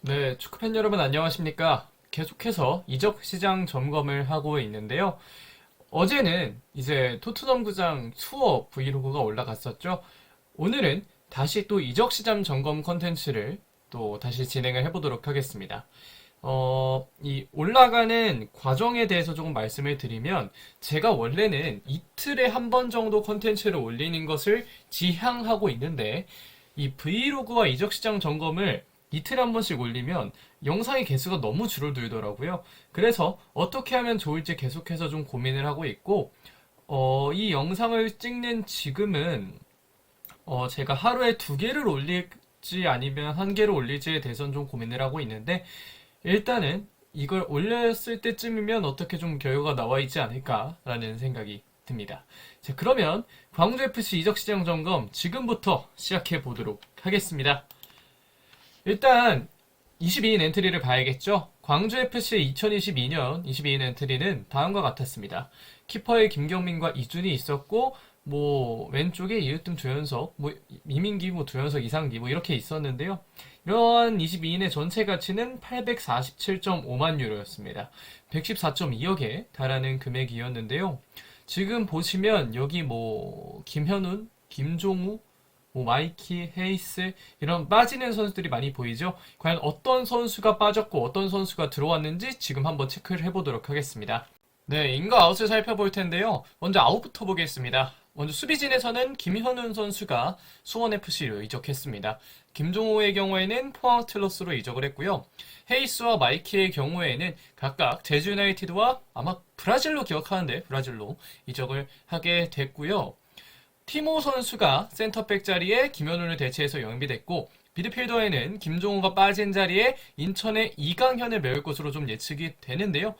네, 축구팬 여러분 안녕하십니까? 계속해서 이적 시장 점검을 하고 있는데요. 어제는 이제 토트넘구장 투어 브이로그가 올라갔었죠. 오늘은 다시 또 이적 시장 점검 컨텐츠를 또 다시 진행을 해보도록 하겠습니다. 이 올라가는 과정에 대해서 조금 말씀을 드리면, 제가 원래는 이틀에 한 번 정도 컨텐츠를 올리는 것을 지향하고 있는데, 이 브이로그와 이적 시장 점검을 이틀에 한 번씩 올리면 영상의 개수가 너무 줄어들더라고요. 그래서 어떻게 하면 좋을지 계속해서 좀 고민을 하고 있고, 이 영상을 찍는 지금은 제가 하루에 두 개를 올릴지 아니면 한 개를 올릴지에 대해서는 좀 고민을 하고 있는데, 일단은 이걸 올렸을 때쯤이면 어떻게 좀 결과가 나와 있지 않을까라는 생각이 듭니다. 자, 그러면 광주FC 이적시장 점검 지금부터 시작해 보도록 하겠습니다. 일단 22인 엔트리를 봐야겠죠? 광주FC의 2022년 22인 엔트리는 다음과 같았습니다. 키퍼에 김경민과 이준이 있었고, 뭐 왼쪽에 이으뜸 조현석, 뭐 이민기, 뭐 조현석, 이상기 뭐 이렇게 있었는데요. 이러한 22인의 전체 가치는 847.5만 유로였습니다. 114.2억에 달하는 금액이었는데요. 지금 보시면 여기 뭐 김현훈, 김종우, 뭐 마이키, 헤이스 이런 빠지는 선수들이 많이 보이죠. 과연 어떤 선수가 빠졌고 어떤 선수가 들어왔는지 지금 한번 체크를 해보도록 하겠습니다. 네, 인과 아웃을 살펴볼 텐데요. 먼저 아웃부터 보겠습니다. 먼저 수비진에서는 김현훈 선수가 수원FC로 이적했습니다. 김종호의 경우에는 포항 스틸러스로 이적을 했고요. 헤이스와 마이키의 경우에는 각각 제주 유나이티드와 아마 브라질로 기억하는데 브라질로 이적을 하게 됐고요. 티모 선수가 센터백 자리에 김현훈을 대체해서 영입이 됐고, 미드필더에는 김종호가 빠진 자리에 인천의 이강현을 메울 것으로 좀 예측이 되는데요.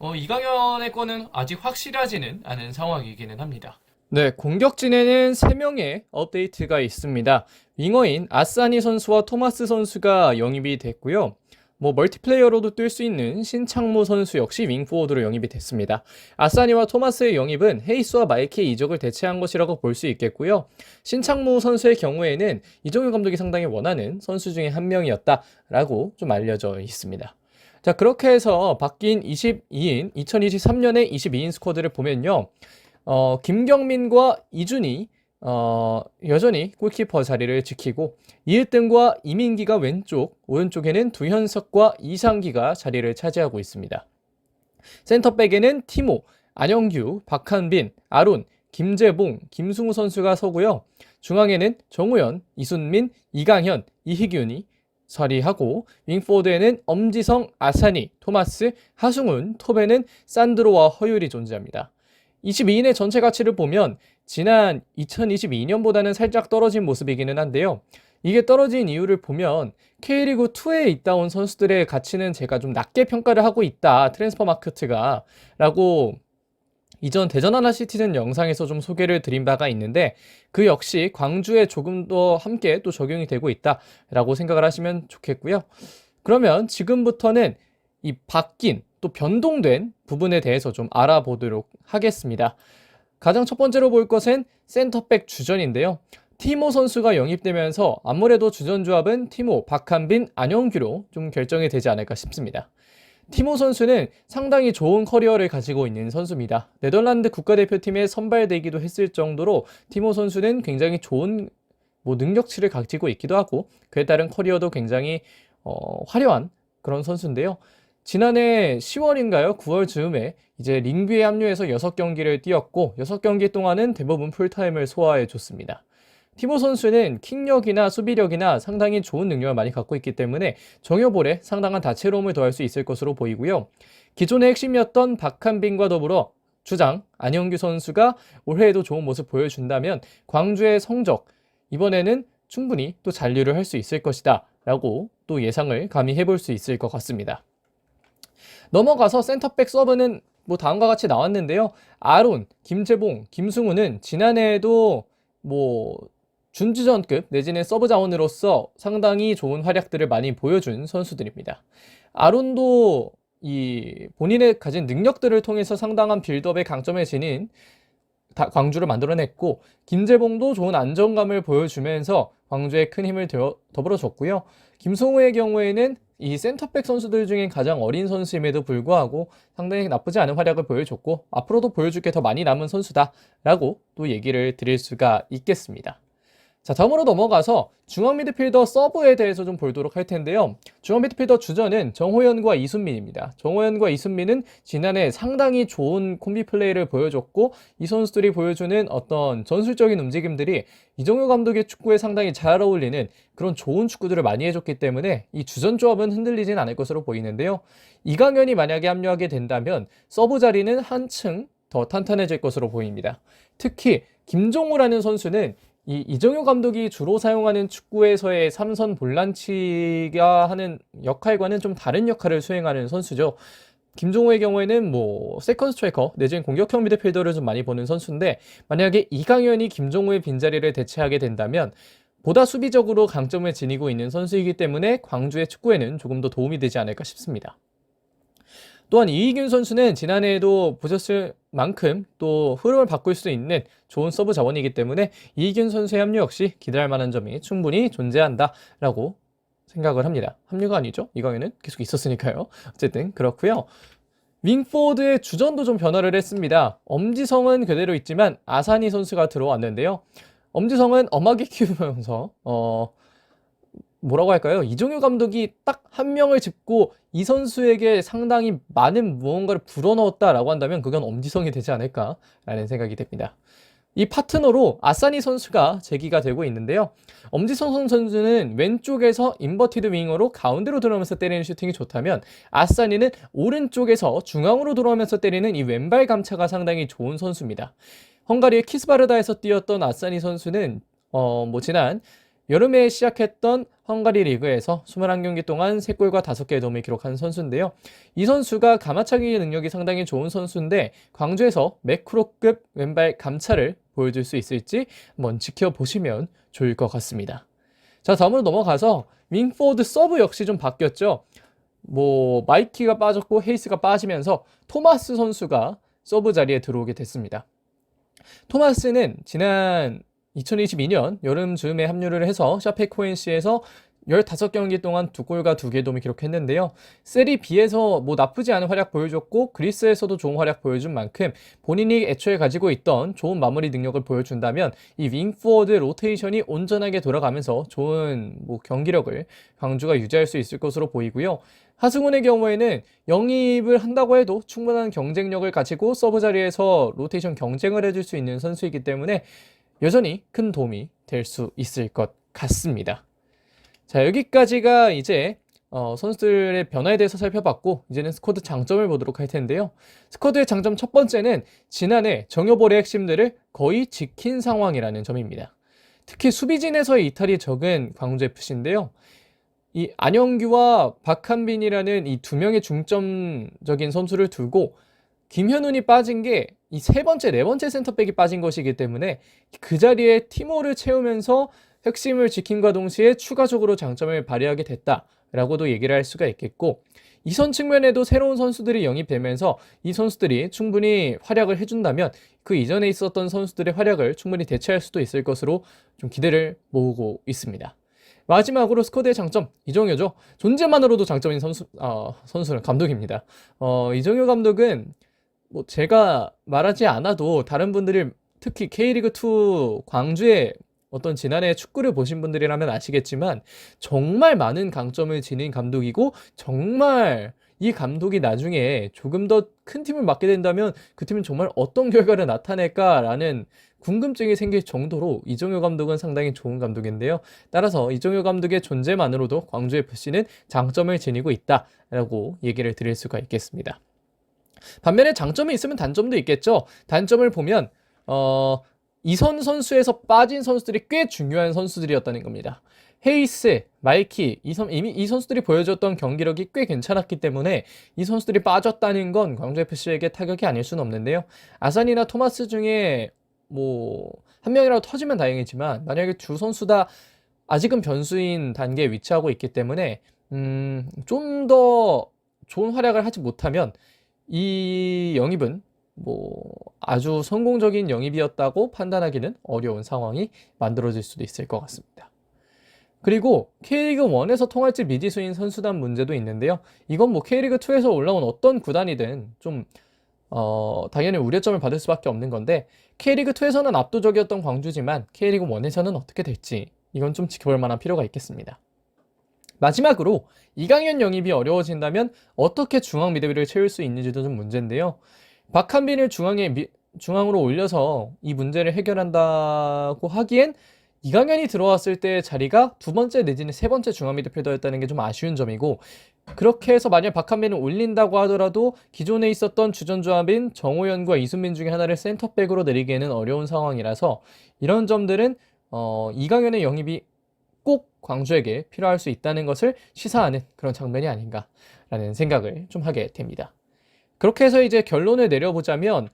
이강현의 건은 아직 확실하지는 않은 상황이기는 합니다. 네, 공격진에는 3명의 업데이트가 있습니다. 윙어인 아싸니 선수와 토마스 선수가 영입이 됐고요. 뭐 멀티플레이어로도 뛸 수 있는 신창무 선수 역시 윙포워드로 영입이 됐습니다. 아싸니와 토마스의 영입은 헤이스와 마이키의 이적을 대체한 것이라고 볼 수 있겠고요. 신창무 선수의 경우에는 이정효 감독이 상당히 원하는 선수 중에 한 명이었다라고 좀 알려져 있습니다. 자, 그렇게 해서 바뀐 22인, 2023년의 22인 스쿼드를 보면요. 김경민과 이준이 여전히 골키퍼 자리를 지키고, 이을등과 이민기가 왼쪽, 오른쪽에는 두현석과 이상기가 자리를 차지하고 있습니다. 센터백에는 티모, 안영규, 박한빈, 아론, 김재봉, 김승우 선수가 서고요. 중앙에는 정우현, 이순민, 이강현, 이희균이 자리하고, 윙포드에는 엄지성, 아사니, 토마스, 하승훈, 톱에는 산드로와 허율이 존재합니다. 22인의 전체 가치를 보면 지난 2022년보다는 살짝 떨어진 모습이기는 한데요. 이게 떨어진 이유를 보면 K리그2에 있다 온 선수들의 가치는 제가 좀 낮게 평가를 하고 있다, 트랜스퍼 마케트가 라고 이전 대전 하나 시티즌 영상에서 좀 소개를 드린 바가 있는데, 그 역시 광주에 조금 더 함께 또 적용이 되고 있다라고 생각을 하시면 좋겠고요. 그러면 지금부터는 이 바뀐 또 변동된 부분에 대해서 좀 알아보도록 하겠습니다. 가장 첫 번째로 볼 것은 센터백 주전인데요. 티모 선수가 영입되면서 아무래도 주전 조합은 티모, 박한빈, 안영규로 좀 결정이 되지 않을까 싶습니다. 티모 선수는 상당히 좋은 커리어를 가지고 있는 선수입니다. 네덜란드 국가대표팀에 선발되기도 했을 정도로 티모 선수는 굉장히 좋은 능력치를 가지고 있기도 하고, 그에 따른 커리어도 굉장히 화려한 그런 선수인데요. 지난해 10월인가요? 9월 즈음에 이제 링뷰에 합류해서 6경기를 뛰었고, 6경기 동안은 대부분 풀타임을 소화해 줬습니다. 티모 선수는 킥력이나 수비력이나 상당히 좋은 능력을 많이 갖고 있기 때문에 정효볼에 상당한 다채로움을 더할 수 있을 것으로 보이고요. 기존의 핵심이었던 박한빈과 더불어 주장 안영규 선수가 올해에도 좋은 모습 보여준다면 광주의 성적, 이번에는 충분히 또 잔류를 할 수 있을 것이다 라고 또 예상을 감히 해볼 수 있을 것 같습니다. 넘어가서 센터백 서브는 뭐 다음과 같이 나왔는데요. 아론, 김재봉, 김승우는 지난해에도 뭐 준주전급 내지는 서브 자원으로서 상당히 좋은 활약들을 많이 보여준 선수들입니다. 아론도 이 본인의 가진 능력들을 통해서 상당한 빌드업의 강점을 지닌 광주를 만들어냈고, 김재봉도 좋은 안정감을 보여주면서 광주에 큰 힘을 더불어줬고요. 김성우의 경우에는 이 센터백 선수들 중에 가장 어린 선수임에도 불구하고 상당히 나쁘지 않은 활약을 보여줬고 앞으로도 보여줄 게 더 많이 남은 선수다라고 또 얘기를 드릴 수가 있겠습니다. 자, 다음으로 넘어가서 중앙 미드필더 서브에 대해서 좀 보도록 할 텐데요. 중앙 미드필더 주전은 정호연과 이순민입니다. 정호연과 이순민은 지난해 상당히 좋은 콤비 플레이를 보여줬고 이 선수들이 보여주는 어떤 전술적인 움직임들이 이정효 감독의 축구에 상당히 잘 어울리는 그런 좋은 축구들을 많이 해줬기 때문에 이 주전 조합은 흔들리진 않을 것으로 보이는데요. 이강현이 만약에 합류하게 된다면 서브 자리는 한층 더 탄탄해질 것으로 보입니다. 특히 김종우라는 선수는 이정효 감독이 주로 사용하는 축구에서의 삼선 볼란치가 하는 역할과는 좀 다른 역할을 수행하는 선수죠. 김종호의 경우에는 뭐 세컨드 스트라이커 내지는 공격형 미드필더를 좀 많이 보는 선수인데 만약에 이강현이 김종호의 빈자리를 대체하게 된다면 보다 수비적으로 강점을 지니고 있는 선수이기 때문에 광주의 축구에는 조금 더 도움이 되지 않을까 싶습니다. 또한 이희균 선수는 지난해에도 보셨을 만큼 또 흐름을 바꿀 수 있는 좋은 서브 자원이기 때문에 이희균 선수의 합류 역시 기대할 만한 점이 충분히 존재한다라고 생각을 합니다. 합류가 아니죠. 이강인은 계속 있었으니까요. 어쨌든 그렇고요. 윙포드의 주전도 좀 변화를 했습니다. 엄지성은 그대로 있지만 아사니 선수가 들어왔는데요. 엄지성은 엄하게 키우면서 뭐라고 할까요? 이종효 감독이 딱 한 명을 짚고 이 선수에게 상당히 많은 무언가를 불어넣었다라고 한다면 그건 엄지성이 되지 않을까라는 생각이 됩니다. 이 파트너로 아사니 선수가 제기가 되고 있는데요. 엄지성 선수는 왼쪽에서 인버티드 윙어로 가운데로 들어오면서 때리는 슈팅이 좋다면 아사니는 오른쪽에서 중앙으로 들어오면서 때리는 이 왼발 감차가 상당히 좋은 선수입니다. 헝가리의 키스바르다에서 뛰었던 아사니 선수는 지난 여름에 시작했던 헝가리 리그에서 21경기 동안 3골과 5개의 도움을 기록한 선수인데요. 이 선수가 가마차기 능력이 상당히 좋은 선수인데 광주에서 매크로급 왼발 감차를 보여줄 수 있을지 한번 지켜보시면 좋을 것 같습니다. 자, 다음으로 넘어가서 윙포드 서브 역시 좀 바뀌었죠. 마이키가 빠졌고 헤이스가 빠지면서 토마스 선수가 서브 자리에 들어오게 됐습니다. 토마스는 지난 2022년 여름 즈음에 합류를 해서 샤페코엔시에서 15경기 동안 2골과 2개의 도움을 기록했는데요. 세리 B에서 나쁘지 않은 활약 보여줬고 그리스에서도 좋은 활약 보여준 만큼 본인이 애초에 가지고 있던 좋은 마무리 능력을 보여준다면 이 윙포워드 로테이션이 온전하게 돌아가면서 좋은 경기력을 광주가 유지할 수 있을 것으로 보이고요. 하승훈의 경우에는 영입을 한다고 해도 충분한 경쟁력을 가지고 서브 자리에서 로테이션 경쟁을 해줄 수 있는 선수이기 때문에 여전히 큰 도움이 될 수 있을 것 같습니다. 자, 여기까지가 이제 선수들의 변화에 대해서 살펴봤고 이제는 스쿼드 장점을 보도록 할 텐데요. 스쿼드의 장점 첫 번째는 지난해 정여볼의 핵심들을 거의 지킨 상황이라는 점입니다. 특히 수비진에서의 이탈이 적은 광주FC인데요. 이 안영규와 박한빈이라는 이 두 명의 중점적인 선수를 두고 김현훈이 빠진 게 이 세 번째, 네 번째 센터백이 빠진 것이기 때문에 그 자리에 티모를 채우면서 핵심을 지킴과 동시에 추가적으로 장점을 발휘하게 됐다라고도 얘기를 할 수가 있겠고 이선 측면에도 새로운 선수들이 영입되면서 이 선수들이 충분히 활약을 해준다면 그 이전에 있었던 선수들의 활약을 충분히 대체할 수도 있을 것으로 좀 기대를 모으고 있습니다. 마지막으로 스쿼드의 장점, 이정효죠. 존재만으로도 장점인 선수는 감독입니다. 이정효 감독은 제가 말하지 않아도 다른 분들이 특히 K리그2 광주의 어떤 지난해 축구를 보신 분들이라면 아시겠지만 정말 많은 강점을 지닌 감독이고 정말 이 감독이 나중에 조금 더 큰 팀을 맡게 된다면 그 팀은 정말 어떤 결과를 나타낼까라는 궁금증이 생길 정도로 이정효 감독은 상당히 좋은 감독인데요. 따라서 이정효 감독의 존재만으로도 광주FC는 장점을 지니고 있다라고 얘기를 드릴 수가 있겠습니다. 반면에 장점이 있으면 단점도 있겠죠. 단점을 보면 이선 선수에서 빠진 선수들이 꽤 중요한 선수들이었다는 겁니다. 헤이스, 마이키, 이미 이 선수들이 보여줬던 경기력이 꽤 괜찮았기 때문에 이 선수들이 빠졌다는 건 광주FC에게 타격이 아닐 수는 없는데요. 아산이나 토마스 중에 한 명이라도 터지면 다행이지만 만약에 두 선수 다 아직은 변수인 단계에 위치하고 있기 때문에 좀 더 좋은 활약을 하지 못하면 이 영입은 아주 성공적인 영입이었다고 판단하기는 어려운 상황이 만들어질 수도 있을 것 같습니다. 그리고 K리그 1에서 통할지 미지수인 선수단 문제도 있는데요. 이건 뭐 K리그 2에서 올라온 어떤 구단이든 좀 당연히 우려점을 받을 수밖에 없는 건데, K리그 2에서는 압도적이었던 광주지만 K리그 1에서는 어떻게 될지 이건 좀 지켜볼 만한 필요가 있겠습니다. 마지막으로 이강현 영입이 어려워진다면 어떻게 중앙 미드필을 채울 수 있는지도 좀 문제인데요. 박한빈을 중앙으로 올려서 이 문제를 해결한다고 하기엔 이강현이 들어왔을 때 자리가 두 번째 내지는 세 번째 중앙 미드필더였다는 게 좀 아쉬운 점이고, 그렇게 해서 만약 박한빈을 올린다고 하더라도 기존에 있었던 주전조합인 정호연과 이순민 중에 하나를 센터백으로 내리기에는 어려운 상황이라서 이런 점들은 이강현의 영입이 꼭 광주에게 필요할 수 있다는 것을 시사하는 그런 장면이 아닌가라는 생각을 좀 하게 됩니다. 그렇게 해서 이제 결론을 내려보자면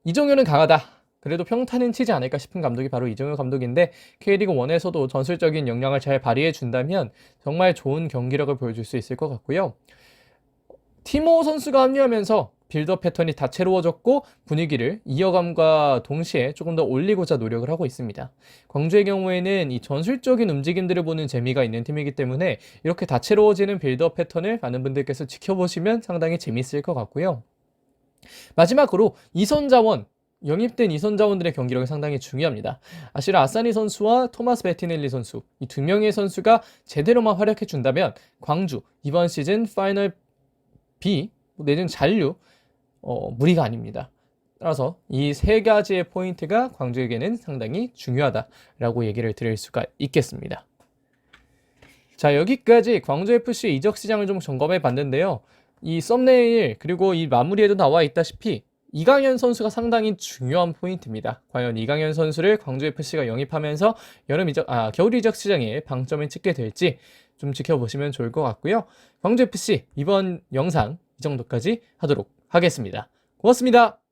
이정효는 강하다, 그래도 평타는 치지 않을까 싶은 감독이 바로 이정효 감독인데, K리그 1에서도 전술적인 역량을 잘 발휘해 준다면 정말 좋은 경기력을 보여줄 수 있을 것 같고요. 티모 선수가 합류하면서 빌드업 패턴이 다채로워졌고 분위기를 이어감과 동시에 조금 더 올리고자 노력을 하고 있습니다. 광주의 경우에는 이 전술적인 움직임들을 보는 재미가 있는 팀이기 때문에 이렇게 다채로워지는 빌드업 패턴을 많은 분들께서 지켜보시면 상당히 재밌을 것 같고요. 마지막으로 영입된 이선 자원들의 경기력이 상당히 중요합니다. 아시라 아사니 선수와 토마스 베티넬리 선수, 이 두 명의 선수가 제대로만 활약해 준다면 광주 이번 시즌 파이널 B 내지는 잔류 무리가 아닙니다. 따라서 이 세 가지의 포인트가 광주에게는 상당히 중요하다라고 얘기를 드릴 수가 있겠습니다. 자, 여기까지 광주FC의 이적 시장을 좀 점검해 봤는데요. 이 썸네일 그리고 이 마무리에도 나와 있다시피 이강현 선수가 상당히 중요한 포인트입니다. 과연 이강현 선수를 광주FC가 영입하면서 겨울 이적 시장에 방점을 찍게 될지 좀 지켜보시면 좋을 것 같고요. 광주FC 이번 영상 이 정도까지 하도록 하겠습니다. 고맙습니다.